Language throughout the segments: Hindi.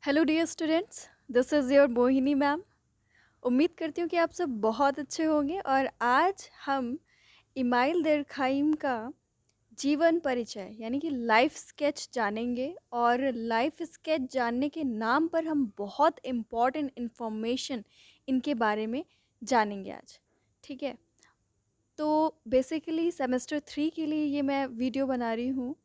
Hello dear students, this is your Mohini ma'am. उम्मीद करती हूँ कि आप सब बहुत अच्छे होंगे और आज हम इमाइल दरखाइम का जीवन परिचय यानी कि लाइफ स्केच जानेंगे। और लाइफ स्केच जानने के नाम पर हम बहुत इम्पॉर्टेंट इन्फॉर्मेशन इनके बारे में जानेंगे आज। ठीक है, तो बेसिकली सेमेस्टर 3 के लिए ये मैं वीडियो बना रही हूँ,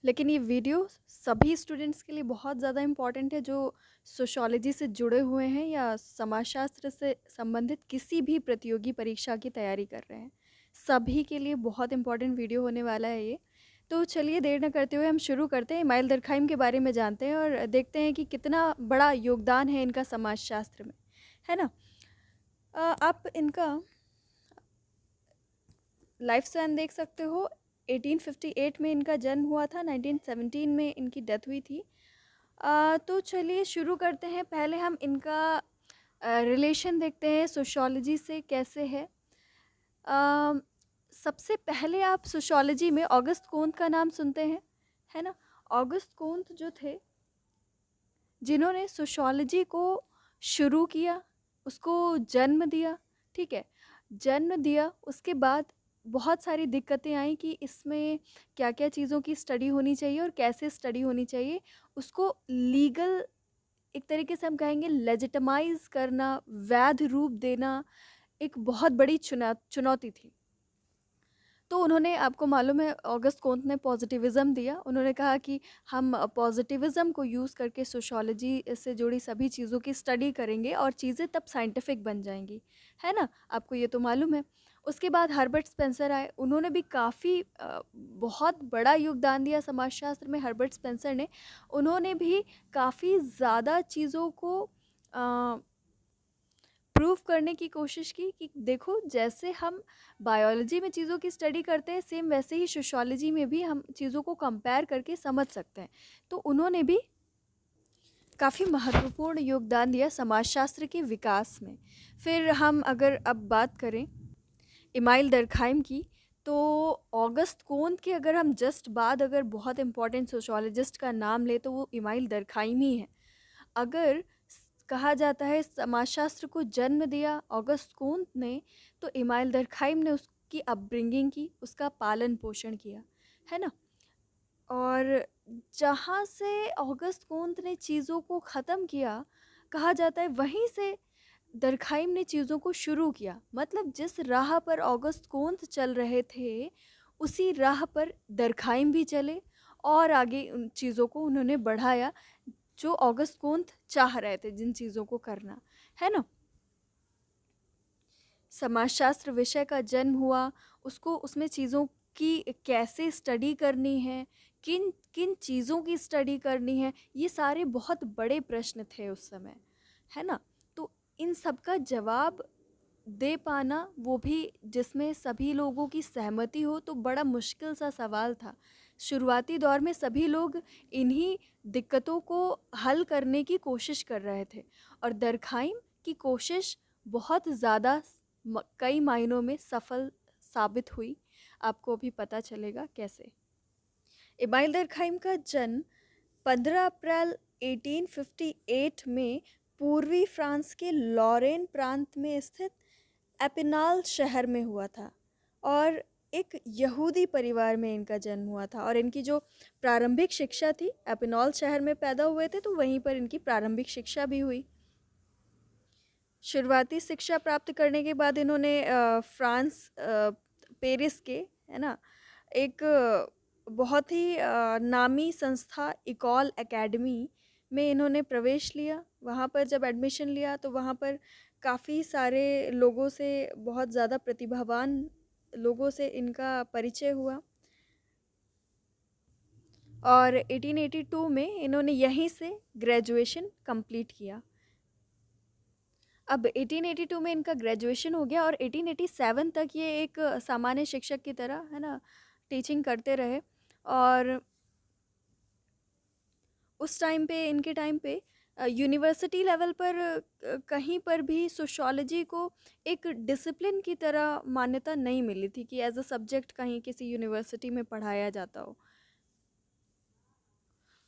लेकिन ये वीडियो सभी स्टूडेंट्स के लिए बहुत ज़्यादा इम्पॉर्टेंट है जो सोशियोलॉजी से जुड़े हुए हैं या समाजशास्त्र से संबंधित किसी भी प्रतियोगी परीक्षा की तैयारी कर रहे हैं। सभी के लिए बहुत इम्पॉर्टेंट वीडियो होने वाला है ये। तो चलिए देर न करते हुए हम शुरू करते हैं, इमाइल दरखाइम के बारे में जानते हैं और देखते हैं कि कितना बड़ा योगदान है इनका समाजशास्त्र में, है ना। आप इनका लाइफ स्पैन देख सकते हो। 1858 में इनका जन्म हुआ था, 1917 में इनकी डेथ हुई थी। तो चलिए शुरू करते हैं। पहले हम इनका रिलेशन देखते हैं सोशियोलॉजी से कैसे है। अ, सबसे पहले आप सोशियोलॉजी में ऑगस्ट कोंत का नाम सुनते हैं, है ना। ऑगस्ट कोंत जो थे, जिन्होंने सोशियोलॉजी को शुरू किया, उसको जन्म दिया। ठीक है, जन्म दिया, उसके बाद बहुत सारी दिक्कतें आई कि इसमें क्या क्या चीज़ों की स्टडी होनी चाहिए और कैसे स्टडी होनी चाहिए। उसको लीगल, एक तरीके से हम कहेंगे लेजिटमाइज करना, वैध रूप देना एक बहुत बड़ी चुनौती थी। तो उन्होंने, आपको मालूम है, ऑगस्ट कोंत ने पॉजिटिविज़्म दिया। उन्होंने कहा कि हम पॉजिटिविज़्म को यूज़ करके सोशियोलॉजी से जुड़ी सभी चीज़ों की स्टडी करेंगे और चीज़ें तब साइंटिफिक बन जाएंगी, है ना। आपको ये तो मालूम है। उसके बाद हर्बर्ट स्पेंसर आए, उन्होंने भी काफ़ी बहुत बड़ा योगदान दिया समाजशास्त्र में। हर्बर्ट स्पेंसर ने, उन्होंने भी काफ़ी ज़्यादा चीज़ों को प्रूव करने की कोशिश की कि देखो, जैसे हम बायोलॉजी में चीज़ों की स्टडी करते हैं, सेम वैसे ही सोशियोलॉजी में भी हम चीज़ों को कंपेयर करके समझ सकते हैं। तो उन्होंने भी काफ़ी महत्वपूर्ण योगदान दिया समाजशास्त्र के विकास में। फिर हम अगर अब बात करें इमाइल दरखाइम की, तो ऑगस्ट कोंत के अगर हम जस्ट बाद अगर बहुत इम्पोर्टेंट सोशियोलॉजिस्ट का नाम ले तो वो इमाइल दरखाइम ही है। अगर कहा जाता है समाजशास्त्र को जन्म दिया ऑगस्ट कोंत ने, तो इमाइल दरखाइम ने उसकी अपब्रिंगिंग की, उसका पालन पोषण किया, है ना। और जहाँ से ऑगस्ट कोंत ने चीज़ों को ख़त्म किया, कहा जाता है वहीं से दरखाइम ने चीज़ों को शुरू किया। मतलब जिस राह पर ऑगस्ट कोंत चल रहे थे, उसी राह पर दरखाइम भी चले और आगे उन चीज़ों को उन्होंने बढ़ाया जो ऑगस्ट कोंत चाह रहे थे जिन चीज़ों को करना, है ना। समाजशास्त्र विषय का जन्म हुआ, उसको उसमें चीज़ों की कैसे स्टडी करनी है, किन किन चीज़ों की स्टडी करनी है, ये सारे बहुत बड़े प्रश्न थे उस समय, है ना। तो इन सब का जवाब दे पाना, वो भी जिसमें सभी लोगों की सहमति हो, तो बड़ा मुश्किल सा सवाल था। शुरुआती दौर में सभी लोग इन्हीं दिक्कतों को हल करने की कोशिश कर रहे थे और दरखाइम की कोशिश बहुत ज़्यादा कई मायनों में सफल साबित हुई। आपको अभी पता चलेगा कैसे। इमाइल दरखाइम का जन्म 15 अप्रैल 1858 में पूर्वी फ्रांस के लॉरेन प्रांत में स्थित एपिनाल शहर में हुआ था और एक यहूदी परिवार में इनका जन्म हुआ था। और इनकी जो प्रारंभिक शिक्षा थी, एपिनाल शहर में पैदा हुए थे तो वहीं पर इनकी प्रारंभिक शिक्षा भी हुई। शुरुआती शिक्षा प्राप्त करने के बाद इन्होंने फ्रांस, पेरिस के, है ना, एक बहुत ही नामी संस्था इकॉल एकेडमी में इन्होंने प्रवेश लिया। वहाँ पर जब एडमिशन लिया तो वहाँ पर काफ़ी सारे लोगों से, बहुत ज़्यादा प्रतिभावान लोगों से इनका परिचय हुआ और 1882 में इन्होंने यहीं से ग्रेजुएशन कंप्लीट किया। अब 1882 में इनका ग्रेजुएशन हो गया और 1887 तक ये एक सामान्य शिक्षक की तरह, है ना, टीचिंग करते रहे। और उस टाइम पे, इनके टाइम पे यूनिवर्सिटी लेवल पर कहीं पर भी सोशियोलॉजी को एक डिसिप्लिन की तरह मान्यता नहीं मिली थी कि एज अ सब्जेक्ट कहीं किसी यूनिवर्सिटी में पढ़ाया जाता हो।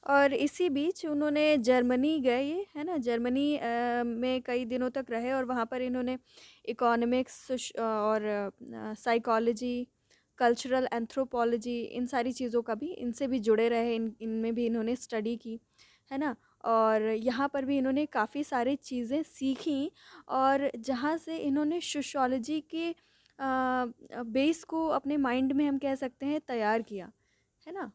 और इसी बीच उन्होंने जर्मनी गए ये, है ना? जर्मनी में कई दिनों तक रहे और वहाँ पर इन्होंने इकोनॉमिक्स और साइकोलॉजी, कल्चरल एंथ्रोपोलॉजी, इन सारी चीज़ों का भी, इनसे भी जुड़े रहे, इनमें भी इन्होंने स्टडी की, है ना? और यहाँ पर भी इन्होंने काफ़ी सारी चीज़ें सीखी और जहाँ से इन्होंने सोशियोलॉजी के बेस को अपने माइंड में हम कह सकते हैं तैयार किया, है ना?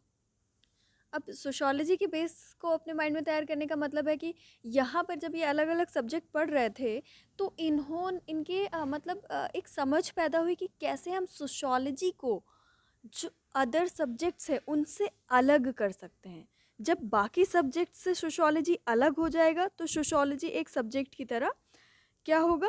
अब सोशियोलॉजी के बेस को अपने माइंड में तैयार करने का मतलब है कि यहाँ पर जब ये अलग अलग सब्जेक्ट पढ़ रहे थे तो इनके मतलब एक समझ पैदा हुई कि कैसे हम सोशियोलॉजी को जो अदर सब्जेक्ट्स है उनसे अलग कर सकते हैं। जब बाकी सब्जेक्ट से सोशियोलॉजी अलग हो जाएगा तो सोशियोलॉजी एक सब्जेक्ट की तरह क्या होगा,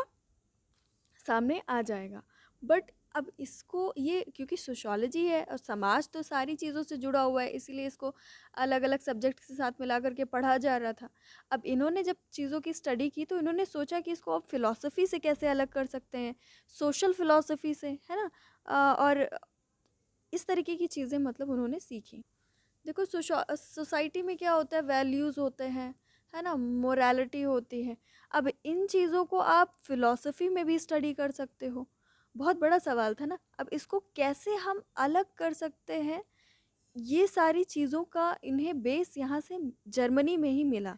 सामने आ जाएगा। बट अब इसको ये क्योंकि सोशियोलॉजी है और समाज तो सारी चीज़ों से जुड़ा हुआ है, इसीलिए इसको अलग अलग सब्जेक्ट के साथ मिला करके पढ़ा जा रहा था। अब इन्होंने जब चीज़ों की स्टडी की तो इन्होंने सोचा कि इसको अब फिलॉसफी से कैसे अलग कर सकते हैं, सोशल फिलॉसफी से, है ना? और इस तरीके की चीज़ें मतलब उन्होंने सीखी। देखो सोसाइटी में क्या होता है, वैल्यूज़ होते हैं, है ना? मोरालिटी होती है। अब इन चीज़ों को आप फिलॉसफी में भी स्टडी कर सकते हो। बहुत बड़ा सवाल था ना। अब इसको कैसे हम अलग कर सकते हैं, ये सारी चीज़ों का इन्हें बेस यहाँ से जर्मनी में ही मिला।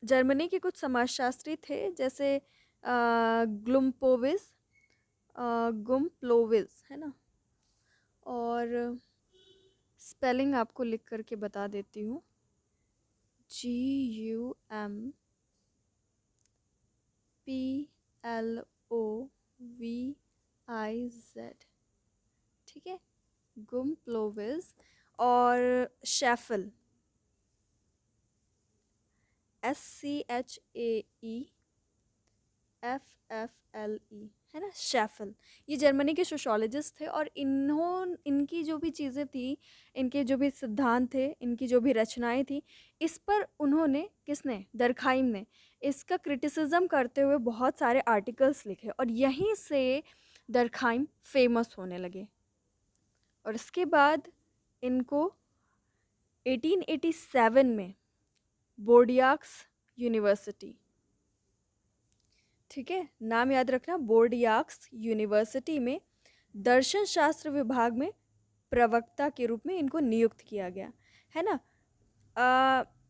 जर्मनी के कुछ समाजशास्त्री थे जैसे ग्लुम्पोविस, गुम्प्लोविस, है ना? और स्पेलिंग आपको लिख करके बता देती हूँ। GUMPLOVIZ, ठीक है? गुम्प्लोविस। और शेफल, SCHAEFFLE, है ना? शेफल, ये जर्मनी के सोशोलॉजिस्ट थे और इनकी जो भी चीज़ें थी, इनके जो भी सिद्धांत थे, इनकी जो भी रचनाएं थी, इस पर उन्होंने, किसने, दरखाइम ने, इसका क्रिटिसिज्म करते हुए बहुत सारे आर्टिकल्स लिखे और यहीं से दरखाइम फेमस होने लगे। और इसके बाद इनको 1887 में बोर्डियाक्स यूनिवर्सिटी, ठीक है, नाम याद रखना, बोर्डियाक्स यूनिवर्सिटी में दर्शन शास्त्र विभाग में प्रवक्ता के रूप में इनको नियुक्त किया गया, है ना?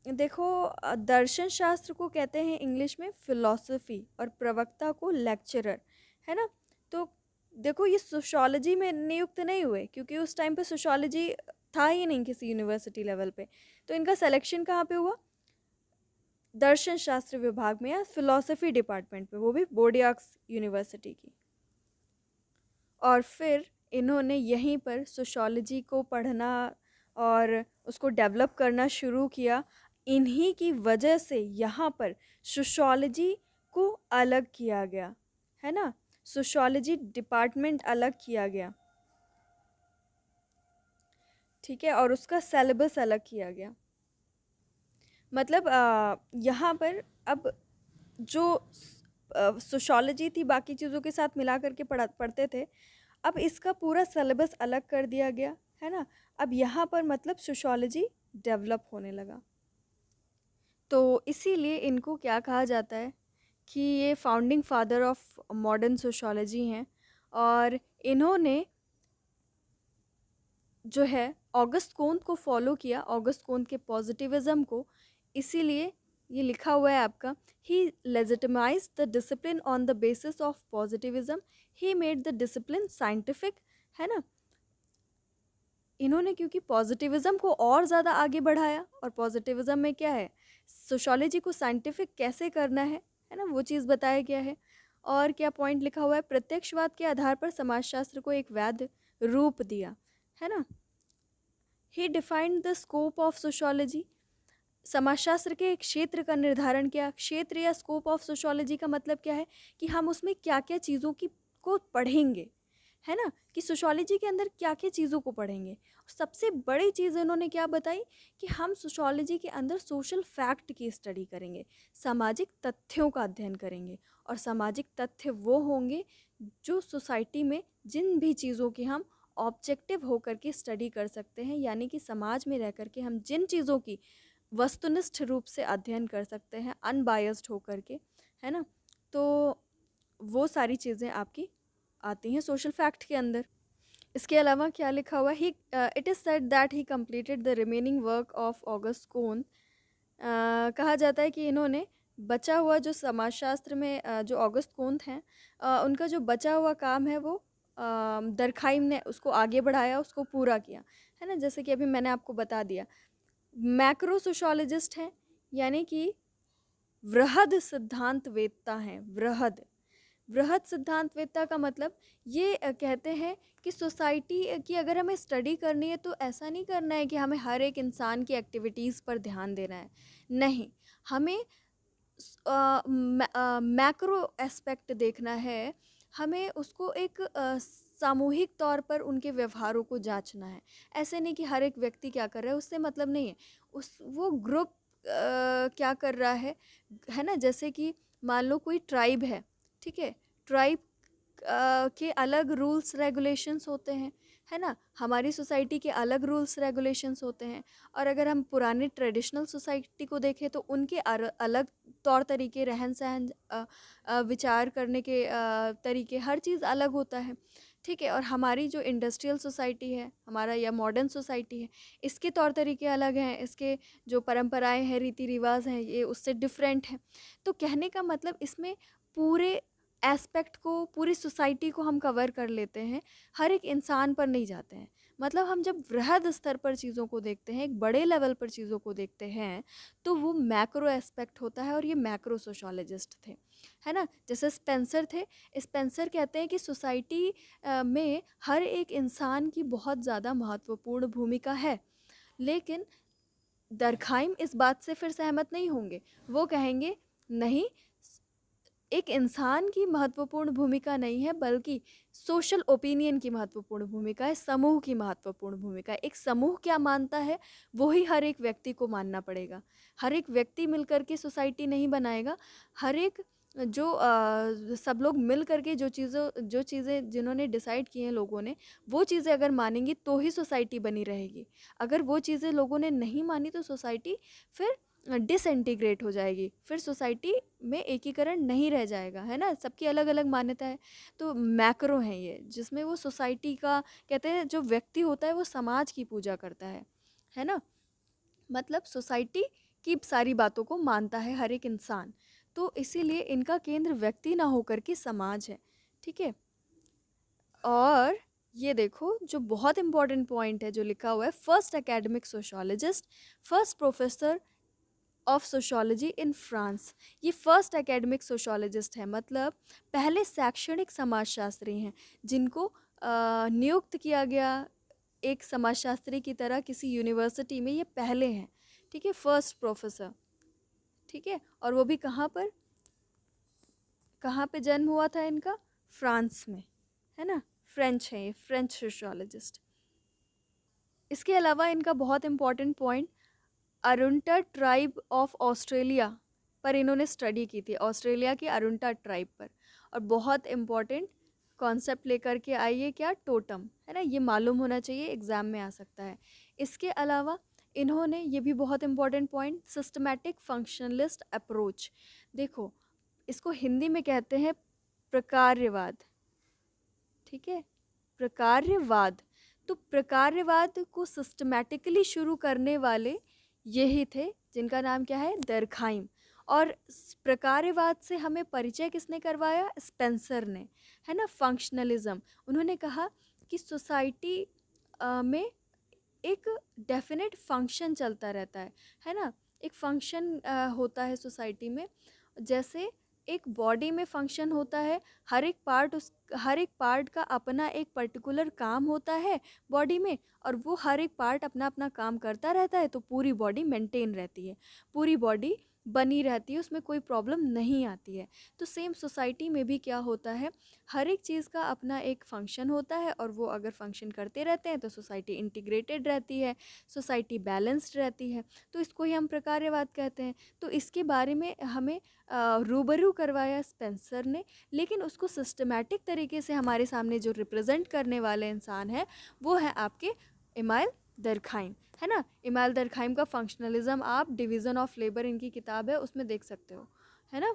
देखो, दर्शन शास्त्र को कहते हैं इंग्लिश में फिलॉसफी और प्रवक्ता को लेक्चरर, है ना? तो देखो, ये सोशियोलॉजी में नियुक्त नहीं हुए क्योंकि उस टाइम पे सोशियोलॉजी था ही नहीं किसी यूनिवर्सिटी लेवल पे। तो इनका सिलेक्शन कहाँ पे हुआ? दर्शन शास्त्र विभाग में या फिलॉसफी डिपार्टमेंट में, वो भी बोर्डियाक्स यूनिवर्सिटी की। और फिर इन्होंने यहीं पर सोशियोलॉजी को पढ़ना और उसको डेवलप करना शुरू किया। इन्हीं की वजह से यहाँ पर सोशियोलॉजी को अलग किया गया, है ना? सोशियोलॉजी डिपार्टमेंट अलग किया गया, ठीक है? और उसका सिलेबस अलग किया गया। मतलब यहाँ पर अब जो सोशियोलॉजी थी बाकी चीज़ों के साथ मिला करके पढ़ते थे, अब इसका पूरा सिलेबस अलग कर दिया गया, है ना? अब यहाँ पर मतलब सोशियोलॉजी डेवलप होने लगा। तो इसीलिए इनको क्या कहा जाता है कि ये founding father of modern sociology हैं। और इन्होंने जो है ऑगस्ट कोंत को फॉलो किया, ऑगस्ट कोंत के पॉजिटिविज्म को। इसीलिए ये लिखा हुआ है आपका, he legitimize the discipline on the basis of positivism, he made the discipline scientific, है ना? इन्होंने क्योंकि पॉजिटिविज्म को और ज़्यादा आगे बढ़ाया, और पॉजिटिविज्म में क्या है, सोशियोलॉजी को साइंटिफिक कैसे करना है ना, वो चीज़ बताया गया है। और क्या पॉइंट लिखा हुआ है, प्रत्यक्षवाद के आधार पर समाजशास्त्र को एक वैध रूप दिया, है ना? He defined the scope of sociology, समाजशास्त्र के क्षेत्र का निर्धारण किया। क्षेत्र या स्कोप ऑफ सोशियोलॉजी का मतलब क्या है कि हम उसमें क्या क्या चीज़ों की को पढ़ेंगे, है ना? कि सोशियोलॉजी के अंदर क्या क्या चीज़ों को पढ़ेंगे। और सबसे बड़ी चीज़ इन्होंने क्या बताई कि हम सोशियोलॉजी के अंदर सोशल फैक्ट की स्टडी करेंगे, सामाजिक तथ्यों का अध्ययन करेंगे। और सामाजिक तथ्य वो होंगे जो सोसाइटी में जिन भी चीज़ों की हम ऑब्जेक्टिव होकर के स्टडी कर सकते हैं, यानी कि समाज में रह कर के हम जिन चीज़ों की वस्तुनिष्ठ रूप से अध्ययन कर सकते हैं अनबायस्ड होकर के, है ना, तो वो सारी चीज़ें आपकी आती हैं सोशल फैक्ट के अंदर। इसके अलावा क्या लिखा हुआ है, it is said that he completed the remaining work of August Comte. कहा जाता है कि इन्होंने बचा हुआ जो समाजशास्त्र में जो ऑगस्ट कोंत हैं, उनका जो बचा हुआ काम है वो दरखाइम ने उसको आगे बढ़ाया, उसको पूरा किया, है ना। जैसे कि अभी मैंने आपको बता दिया, मैक्रो सोशोलॉजिस्ट हैं, यानी कि वृहद सिद्धांतवेत्ता हैं। वृहद सिद्धांतवेत्ता का मतलब ये कहते हैं कि सोसाइटी की अगर हमें स्टडी करनी है तो ऐसा नहीं करना है कि हमें हर एक इंसान की एक्टिविटीज़ पर ध्यान देना है, नहीं, हमें मैक्रो एस्पेक्ट देखना है, हमें उसको एक सामूहिक तौर पर उनके व्यवहारों को जांचना है। ऐसे नहीं कि हर एक व्यक्ति क्या कर रहा है उससे मतलब नहीं है, उस वो ग्रुप क्या कर रहा है ना। जैसे कि मान लो कोई ट्राइब है, ठीक है, ट्राइब के अलग रूल्स रेगुलेशंस होते हैं, है ना, हमारी सोसाइटी के अलग रूल्स रेगुलेशंस होते हैं। और अगर हम पुराने ट्रेडिशनल सोसाइटी को देखें तो उनके अलग तौर तरीके, रहन सहन, विचार करने के तरीके, हर चीज़ अलग होता है, ठीक है। और हमारी जो इंडस्ट्रियल सोसाइटी है हमारा, या मॉडर्न सोसाइटी है, इसके तौर तरीके अलग हैं, इसके जो परंपराएं हैं, रीति रिवाज हैं, ये उससे डिफरेंट हैं। तो कहने का मतलब इसमें पूरे एस्पेक्ट को, पूरी सोसाइटी को हम कवर कर लेते हैं, हर एक इंसान पर नहीं जाते हैं। मतलब हम जब वृहद स्तर पर चीज़ों को देखते हैं, एक बड़े लेवल पर चीज़ों को देखते हैं, तो वो मैक्रो एस्पेक्ट होता है, और ये मैक्रो सोशोलॉजिस्ट थे, है ना। जैसे स्पेंसर थे, स्पेंसर कहते हैं कि सोसाइटी में हर एक इंसान की बहुत ज़्यादा महत्वपूर्ण भूमिका है, लेकिन दरखाइम इस बात से फिर सहमत नहीं होंगे। वो कहेंगे नहीं, एक इंसान की महत्वपूर्ण भूमिका नहीं है, बल्कि सोशल ओपिनियन की महत्वपूर्ण भूमिका है, समूह की महत्वपूर्ण भूमिका है। एक समूह क्या मानता है वही हर एक व्यक्ति को मानना पड़ेगा। हर एक व्यक्ति मिलकर के सोसाइटी नहीं बनाएगा। हर एक जो सब लोग मिल करके जो चीज़ें जिन्होंने डिसाइड की हैं लोगों ने, वो चीज़ें अगर मानेंगी तो ही सोसाइटी बनी रहेगी। अगर वो चीज़ें लोगों ने नहीं मानी तो सोसाइटी फिर डिसइंटीग्रेट हो जाएगी, फिर सोसाइटी में एकीकरण नहीं रह जाएगा, है ना। सबकी अलग अलग मान्यता है। तो मैक्रो है ये, जिसमें वो सोसाइटी का, कहते हैं जो व्यक्ति होता है वो समाज की पूजा करता है ना। मतलब सोसाइटी की सारी बातों को मानता है हर एक इंसान, तो इसीलिए इनका केंद्र व्यक्ति ना होकर के समाज है, ठीक है। और ये देखो जो बहुत इंपॉर्टेंट पॉइंट है जो लिखा हुआ है, first academic sociologist, first professor of sociology in France. ये फर्स्ट एकेडमिक सोशोलॉजिस्ट है, मतलब पहले शैक्षणिक समाजशास्त्री हैं जिनको नियुक्त किया गया एक समाजशास्त्री की तरह किसी यूनिवर्सिटी में, ये पहले हैं, ठीक है, फर्स्ट प्रोफेसर, ठीक है। और वो भी कहाँ पे जन्म हुआ था इनका, फ्रांस में, है ना। फ्रेंच है ये, फ्रेंच सोशोलॉजिस्ट। इसके अलावा इनका बहुत important point, Arunta tribe of Australia पर इन्होंने स्टडी की थी, ऑस्ट्रेलिया की अरुंटा ट्राइब पर। और बहुत इम्पॉर्टेंट कॉन्सेप्ट लेकर के आइए, क्या, टोटम, है ना, ये मालूम होना चाहिए, एग्ज़ाम में आ सकता है। इसके अलावा इन्होंने, ये भी बहुत important point, systematic functionalist approach. देखो इसको हिंदी में कहते हैं प्रकार्यवाद, ठीक है, प्रकार्यवाद। तो प्रकार्यवाद को सिस्टमैटिकली शुरू करने वाले यही थे, जिनका नाम क्या है, दरखाइम। और प्रकार्यवाद से हमें परिचय किसने करवाया, स्पेंसर ने, है ना। फंक्शनलिज्म, उन्होंने कहा कि सोसाइटी में एक डेफिनेट फंक्शन चलता रहता है ना। एक फंक्शन होता है सोसाइटी में, जैसे एक बॉडी में फंक्शन होता है, हर एक पार्ट का अपना एक पर्टिकुलर काम होता है बॉडी में, और वो हर एक पार्ट अपना अपना काम करता रहता है, तो पूरी बॉडी मेंटेन रहती है, पूरी बॉडी बनी रहती है, उसमें कोई प्रॉब्लम नहीं आती है। तो सेम सोसाइटी में भी क्या होता है, हर एक चीज़ का अपना एक फंक्शन होता है, और वो अगर फंक्शन करते रहते हैं तो सोसाइटी इंटीग्रेटेड रहती है, सोसाइटी बैलेंस्ड रहती है। तो इसको ही हम प्रकार्यवाद कहते हैं। तो इसके बारे में हमें रूबरू करवाया स्पेंसर ने, लेकिन उसको सिस्टमैटिक तरीके से हमारे सामने जो रिप्रेजेंट करने वाले इंसान है वो है आपके इमाइल दरखाइम, है ना। इमाइल दरखाइम का फंक्शनलिज्म आप डिवीज़न ऑफ लेबर इनकी किताब है उसमें देख सकते हो, है ना।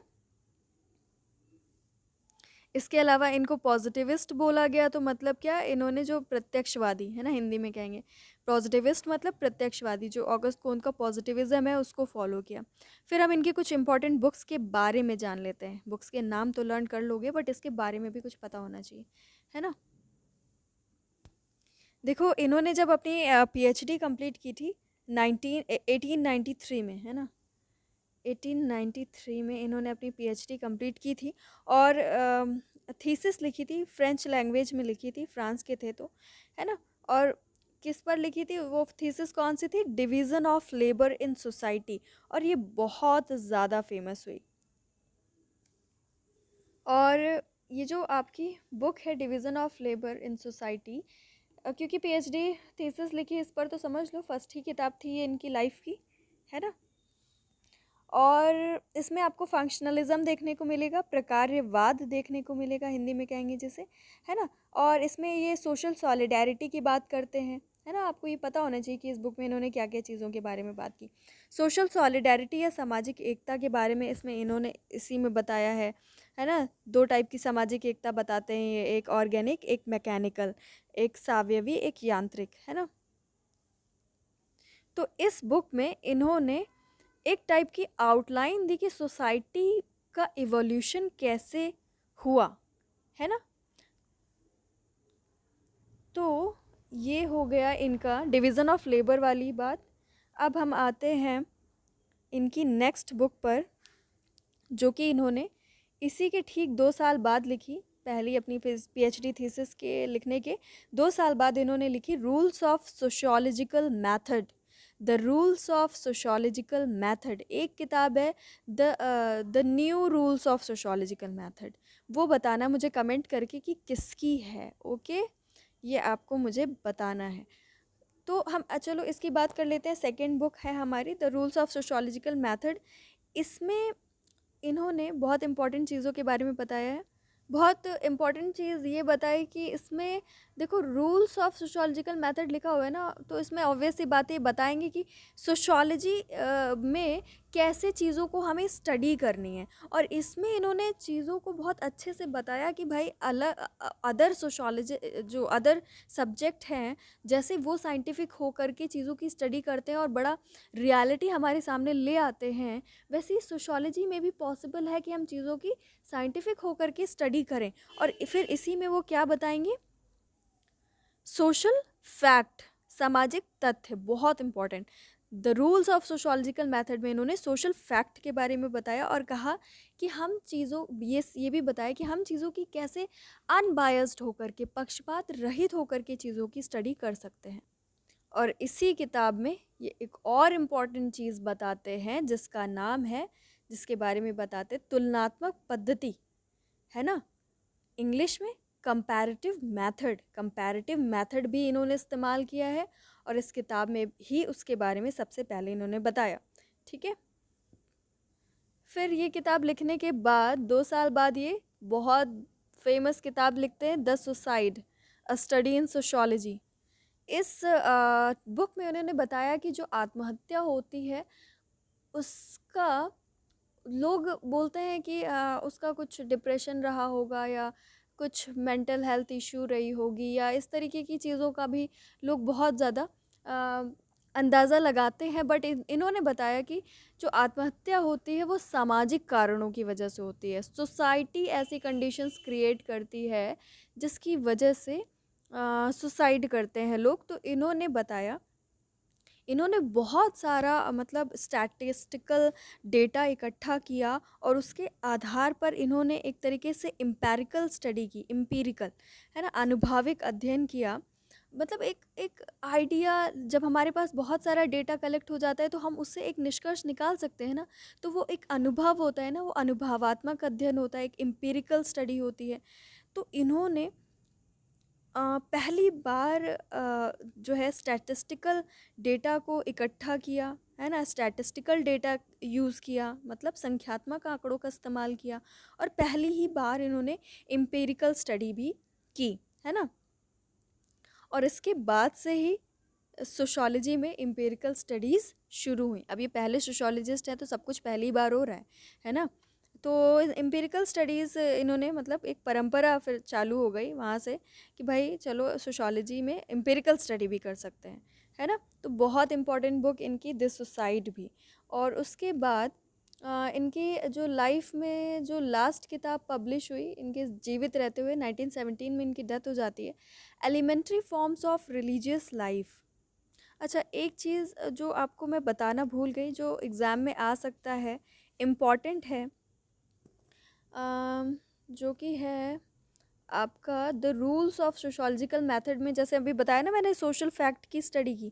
इसके अलावा इनको पॉजिटिविस्ट बोला गया, तो मतलब क्या, इन्होंने जो प्रत्यक्षवादी, है ना, हिंदी में कहेंगे पॉजिटिविस्ट मतलब प्रत्यक्षवादी, जो ऑगस्ट कोन का पॉजिटिविज्म है उसको फॉलो किया। फिर हम इनकी कुछ इंपॉर्टेंट बुक्स के बारे में जान लेते हैं। बुक्स के नाम तो लर्न कर लोगे, बट इसके बारे में भी कुछ पता होना चाहिए, है ना। देखो, इन्होंने जब अपनी पीएचडी कंप्लीट की थी 1893 में, है ना, 1893 में इन्होंने अपनी पीएचडी कंप्लीट की थी, और थीसिस लिखी थी, फ्रेंच लैंग्वेज में लिखी थी, फ्रांस के थे तो, है ना। और किस पर लिखी थी वो थीसिस, कौन सी थी, division of labour in society, और ये बहुत ज़्यादा फेमस हुई। और ये जो आपकी बुक है division of labour in society, क्योंकि पीएचडी थीसिस लिखी इस पर, तो समझ लो फर्स्ट ही किताब थी ये इनकी लाइफ की, है ना। और इसमें आपको फंक्शनलिज्म देखने को मिलेगा, प्रकार्यवाद देखने को मिलेगा, हिंदी में कहेंगे जिसे, है ना। और इसमें ये सोशल सॉलिडेरिटी की बात करते हैं, है ना। आपको ये पता होना चाहिए कि इस बुक में इन्होंने क्या क्या चीज़ों के बारे में बात की। सोशल सॉलिडेरिटी या सामाजिक एकता के बारे में इसमें इन्होंने इसी में बताया है ना। दो टाइप की सामाजिक एकता बताते हैं ये, एक ऑर्गेनिक, एक मैकेनिकल, एक सावयवी, एक यांत्रिक, है ना। तो इस बुक में इन्होंने एक टाइप की आउटलाइन दी कि सोसाइटी का इवोल्यूशन कैसे हुआ, है ना। तो ये हो गया इनका डिवीज़न ऑफ लेबर वाली बात। अब हम आते हैं इनकी नेक्स्ट बुक पर, जो कि इन्होंने इसी के ठीक 2 साल बाद लिखी। पहली अपनी पीएचडी थीसिस के लिखने के 2 साल बाद इन्होंने लिखी rules of sociological method. The rules of sociological method एक किताब है, the new rules of sociological method. वो बताना मुझे कमेंट करके कि किसकी है, ओके, ये आपको मुझे बताना है। तो हम चलो इसकी बात कर लेते हैं। सेकंड बुक है हमारी the rules of sociological method. इसमें इन्होंने बहुत इम्पॉर्टेंट चीज़ों के बारे में बताया है। बहुत इम्पॉर्टेंट चीज़ ये बताई कि इसमें देखो, रूल्स ऑफ सोशियोलॉजिकल मेथड लिखा हुआ है ना, तो इसमें ऑब्वियस सी बातें बताएंगे कि सोशियोलॉजी में कैसे चीज़ों को हमें स्टडी करनी है। और इसमें इन्होंने चीज़ों को बहुत अच्छे से बताया कि भाई अलग अदर सोशियोलॉजी जो अदर सब्जेक्ट हैं, जैसे वो साइंटिफिक हो करके चीज़ों की स्टडी करते हैं और बड़ा रियलिटी हमारे सामने ले आते हैं, वैसे ही सोशियोलॉजी में भी पॉसिबल है कि हम चीज़ों की साइंटिफिक होकर के स्टडी करें। और फिर इसी में वो क्या बताएंगे, सोशल फैक्ट, सामाजिक तथ्य, बहुत important. The rules of sociological method में इन्होंने सोशल फैक्ट के बारे में बताया और कहा कि हम चीज़ों ये भी बताया कि हम चीज़ों की कैसे अनबायस्ड होकर के, पक्षपात रहित होकर के चीज़ों की स्टडी कर सकते हैं। और इसी किताब में ये एक और इम्पॉर्टेंट चीज़ बताते हैं जिसका नाम है, जिसके बारे में बताते तुलनात्मक पद्धति, है ना। इंग्लिश में कंपैरेटिव मेथड, कंपैरेटिव मेथड भी इन्होंने इस्तेमाल किया है, और इस किताब में ही उसके बारे में सबसे पहले इन्होंने बताया, ठीक है। फिर ये किताब लिखने के बाद 2 साल बाद ये बहुत फेमस किताब लिखते हैं, the suicide, a study in sociology. इस बुक में उन्होंने बताया कि जो आत्महत्या होती है उसका, लोग बोलते हैं कि उसका कुछ डिप्रेशन रहा होगा या कुछ मेंटल हेल्थ इशू रही होगी या इस तरीके की चीज़ों का भी लोग बहुत ज़्यादा अंदाज़ा लगाते हैं। बट इन्होंने बताया कि जो आत्महत्या होती है वो सामाजिक कारणों की वजह से होती है। सोसाइटी ऐसी कंडीशंस क्रिएट करती है जिसकी वजह से सुसाइड करते हैं लोग। तो इन्होंने बताया, इन्होंने बहुत सारा मतलब स्टैटिस्टिकल डेटा इकट्ठा किया और उसके आधार पर इन्होंने एक तरीके से एम्पिरिकल स्टडी की, एम्पिरिकल, है ना, आनुभाविक अध्ययन किया। मतलब एक एक आइडिया, जब हमारे पास बहुत सारा डेटा कलेक्ट हो जाता है तो हम उससे एक निष्कर्ष निकाल सकते हैं ना। तो वो एक अनुभव होता है ना, वो अनुभवात्मक अध्ययन होता है, एक एम्पिरिकल स्टडी होती है। तो इन्होंने पहली बार जो है स्टैटिस्टिकल डेटा को इकट्ठा किया, है ना, स्टैटिस्टिकल डेटा यूज़ किया, मतलब संख्यात्मक आंकड़ों का इस्तेमाल किया, और पहली ही बार इन्होंने एम्पिरिकल स्टडी भी की, है ना। और इसके बाद से ही सोशोलॉजी में एम्पिरिकल स्टडीज़ शुरू हुई। अब ये पहले सोशोलॉजिस्ट हैं तो सब कुछ पहली बार हो रहा है ना। तो एम्पिरिकल स्टडीज़ इन्होंने, मतलब एक परंपरा फिर चालू हो गई वहाँ से कि भाई चलो सोशोलॉजी में एम्पिरिकल स्टडी भी कर सकते हैं, है ना। तो बहुत इम्पॉर्टेंट बुक इनकी दिस सुसाइड भी। और उसके बाद इनकी जो लाइफ में जो लास्ट किताब पब्लिश हुई इनके जीवित रहते हुए, 1917 में इनकी डेथ हो जाती है, elementary forms of religious life. अच्छा, एक चीज़ जो आपको मैं बताना भूल गई, जो एग्ज़ाम में आ सकता है, इम्पॉर्टेंट है, जो कि है आपका the rules of sociological method में। जैसे अभी बताया ना मैंने, सोशल फैक्ट की स्टडी की।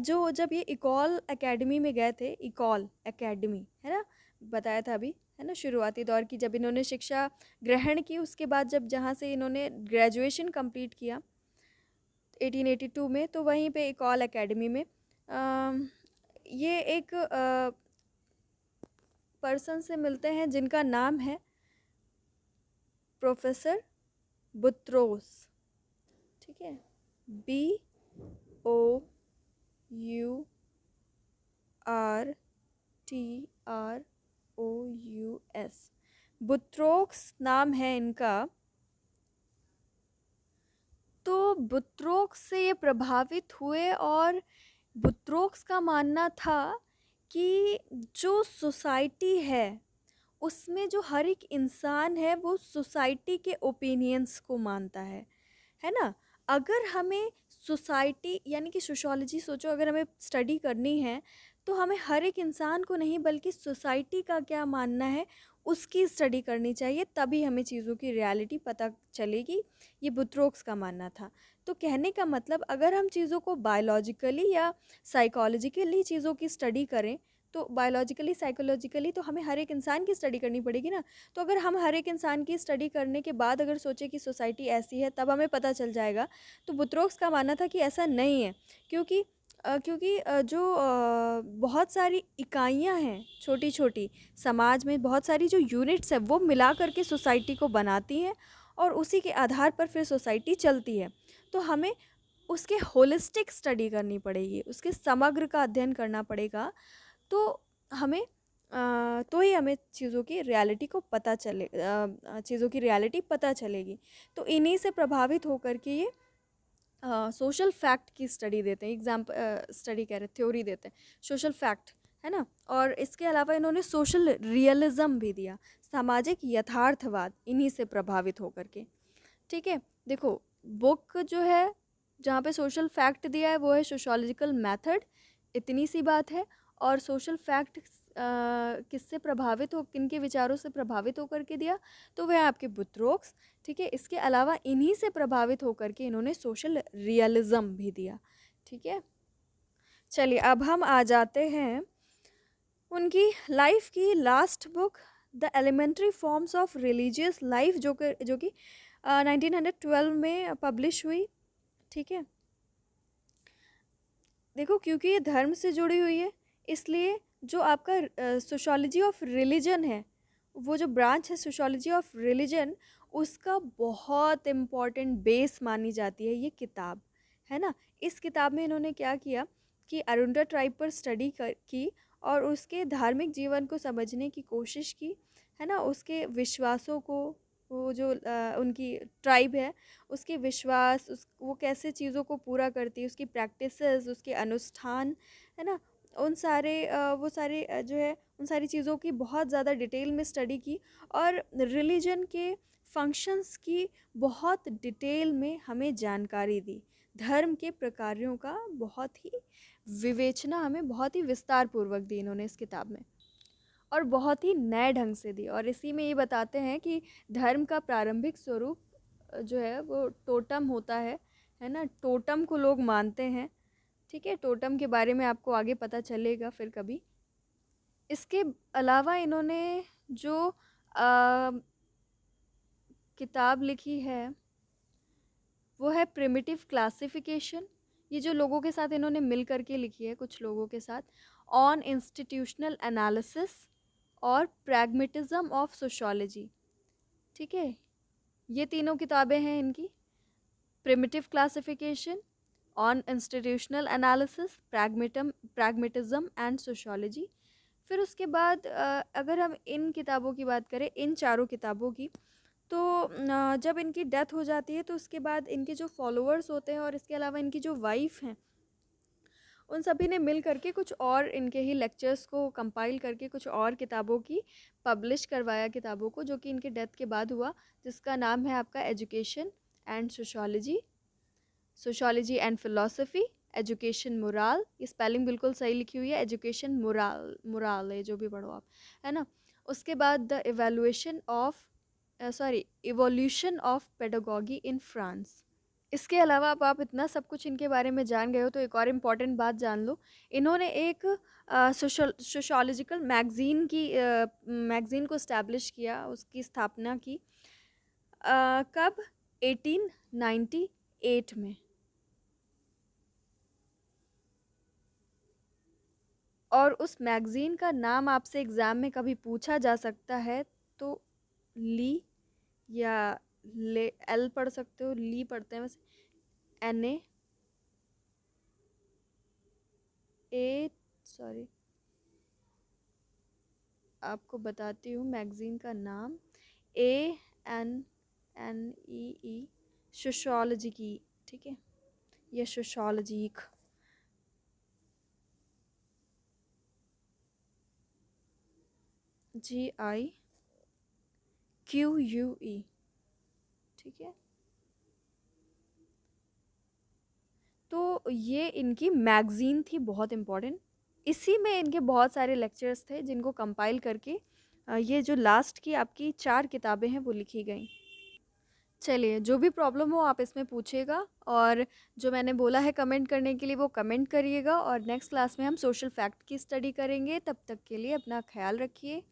जो जब ये इकॉल एकेडमी में गए थे, इकॉल एकेडमी, है ना, बताया था अभी, है ना, शुरुआती दौर की जब इन्होंने शिक्षा ग्रहण की, उसके बाद जब जहाँ से इन्होंने ग्रेजुएशन कंप्लीट किया 1882 में, तो वहीं पे इकॉल एकेडमी में ये एक पर्सन से मिलते हैं जिनका नाम है प्रोफेसर बुत्रोस। ठीक है, BOURTROUS, बुत्रोक्स नाम है इनका। तो बुत्रोक्स से ये प्रभावित हुए, और बुत्रोक्स का मानना था कि जो सोसाइटी है उसमें जो हर एक इंसान है वो सोसाइटी के ओपिनियंस को मानता है ना। अगर हमें सोसाइटी यानी कि सोशोलॉजी, सोचो अगर हमें स्टडी करनी है तो हमें हर एक इंसान को नहीं बल्कि सोसाइटी का क्या मानना है उसकी स्टडी करनी चाहिए, तभी हमें चीज़ों की रियलिटी पता चलेगी। ये बुत्रोक्स का मानना था। तो कहने का मतलब, अगर हम चीज़ों को बायोलॉजिकली या साइकोलॉजिकली चीज़ों की स्टडी करें, तो बायोलॉजिकली साइकोलॉजिकली तो हमें हर एक इंसान की स्टडी करनी पड़ेगी ना। तो अगर हम हर एक इंसान की स्टडी करने के बाद अगर सोचें कि सोसाइटी ऐसी है, तब हमें पता चल जाएगा। तो बुत्रोक्स का मानना था कि ऐसा नहीं है, क्योंकि जो बहुत सारी इकाइयां हैं छोटी छोटी, समाज में बहुत सारी जो यूनिट्स है वो मिला करके सोसाइटी को बनाती हैं, और उसी के आधार पर फिर सोसाइटी चलती है। तो हमें उसके होलिस्टिक स्टडी करनी पड़ेगी, उसके समग्र का अध्ययन करना पड़ेगा। तो हमें तो ही हमें चीज़ों की रियलिटी को पता चले, चीज़ों की रियलिटी पता चलेगी। तो इन्हीं से प्रभावित होकर के ये सोशल फैक्ट की स्टडी देते हैं, स्टडी कह रहे, थ्योरी देते हैं, सोशल फैक्ट, है ना। और इसके अलावा इन्होंने सोशल रियलिज्म भी दिया, सामाजिक यथार्थवाद, इन्हीं से प्रभावित होकर के। ठीक है, देखो बुक जो है जहाँ पे सोशल फैक्ट दिया है वो है सोशोलॉजिकल मेथड, इतनी सी बात है। और सोशल फैक्ट किससे प्रभावित हो, किन के विचारों से प्रभावित होकर के दिया, तो वह आपके बुत्रोक्स। ठीक है, इसके अलावा इन्हीं से प्रभावित होकर के इन्होंने सोशल रियलिज्म भी दिया। ठीक है, चलिए अब हम आ जाते हैं उनकी लाइफ की last book, the elementary forms of religious life, जो कि 1912 में पब्लिश हुई। ठीक है, देखो क्योंकि ये धर्म से जुड़ी हुई है, इसलिए जो आपका सोशोलॉजी ऑफ रिलीजन है, वो जो ब्रांच है सोशोलॉजी ऑफ रिलीजन, उसका बहुत इम्पॉर्टेंट बेस मानी जाती है ये किताब, है ना। इस किताब में इन्होंने क्या किया कि अरुंडा ट्राइब पर स्टडी की, और उसके धार्मिक जीवन को समझने की कोशिश की, है ना, उसके विश्वासों को, वो जो उनकी ट्राइब है उसके विश्वास, उस वो कैसे चीज़ों को पूरा करती है, उसकी प्रैक्टिसेस, उसके अनुष्ठान, है ना, उन सारे वो सारे जो है उन सारी चीज़ों की बहुत ज़्यादा डिटेल में स्टडी की, और रिलीजन के फंक्शंस की बहुत डिटेल में हमें जानकारी दी। धर्म के प्रकारों का बहुत ही विवेचना हमें बहुत ही विस्तार पूर्वक दी इन्होंने इस किताब में, और बहुत ही नए ढंग से दी। और इसी में ये बताते हैं कि धर्म का प्रारंभिक स्वरूप जो है वो टोटम होता है ना, टोटम को लोग मानते हैं। ठीक है, टोटम के बारे में आपको आगे पता चलेगा फिर कभी। इसके अलावा इन्होंने जो अ, किताब लिखी है वो है प्रिमिटिव क्लासिफिकेशन। ये जो लोगों के साथ इन्होंने मिल करके लिखी है, कुछ लोगों के साथ, ऑन इंस्टीट्यूशनल एनालिसिस और प्रैग्मेटिज्म ऑफ सोशोलॉजी। ठीक है, ये तीनों किताबें हैं इनकी, primitive classification, on institutional analysis, pragmatism and sociology. फिर उसके बाद अगर हम इन किताबों की बात करें, इन चारों किताबों की, तो जब इनकी डेथ हो जाती है तो उसके बाद इनके जो फॉलोअर्स होते हैं और इसके अलावा इनकी जो वाइफ हैं, उन सभी ने मिल करके कुछ और इनके ही लेक्चर्स को कंपाइल करके कुछ और किताबों की पब्लिश करवाया, किताबों को, जो कि इनके डेथ के बाद हुआ, जिसका नाम है आपका education and sociology, sociology and philosophy, education morale. ये स्पेलिंग बिल्कुल सही लिखी हुई है, एजुकेशन मोराल, मोराल है जो भी पढ़ो आप, है ना। उसके बाद the evaluation of evolution of pedagogy in France. इसके अलावा अब आप इतना सब कुछ इनके बारे में जान गए हो तो एक और इम्पॉर्टेंट बात जान लो। इन्होंने एक सोशोलॉजिकल मैगज़ीन को इस्टेब्लिश किया, उसकी स्थापना की। कब? 1898 में। और उस मैगज़ीन का नाम आपसे एग्ज़ाम में कभी पूछा जा सकता है, तो ली या ले, एल पढ़ सकते हो, ली पढ़ते हैं वैसे, NA ए, सॉरी आपको बताती हूँ मैगज़ीन का नाम, ANNEE, सोशोलॉजी की। ठीक है, ये सोशोलॉजिक, GIQUE। ठीक है, तो ये इनकी मैगज़ीन थी, बहुत इम्पोर्टेंट। इसी में इनके बहुत सारे लेक्चर्स थे जिनको कंपाइल करके ये जो लास्ट की आपकी 4 किताबें हैं वो लिखी गई। चलिए, जो भी प्रॉब्लम हो आप इसमें पूछिएगा, और जो मैंने बोला है कमेंट करने के लिए वो कमेंट करिएगा, और नेक्स्ट क्लास में हम सोशल फैक्ट की स्टडी करेंगे। तब तक के लिए अपना ख्याल रखिए।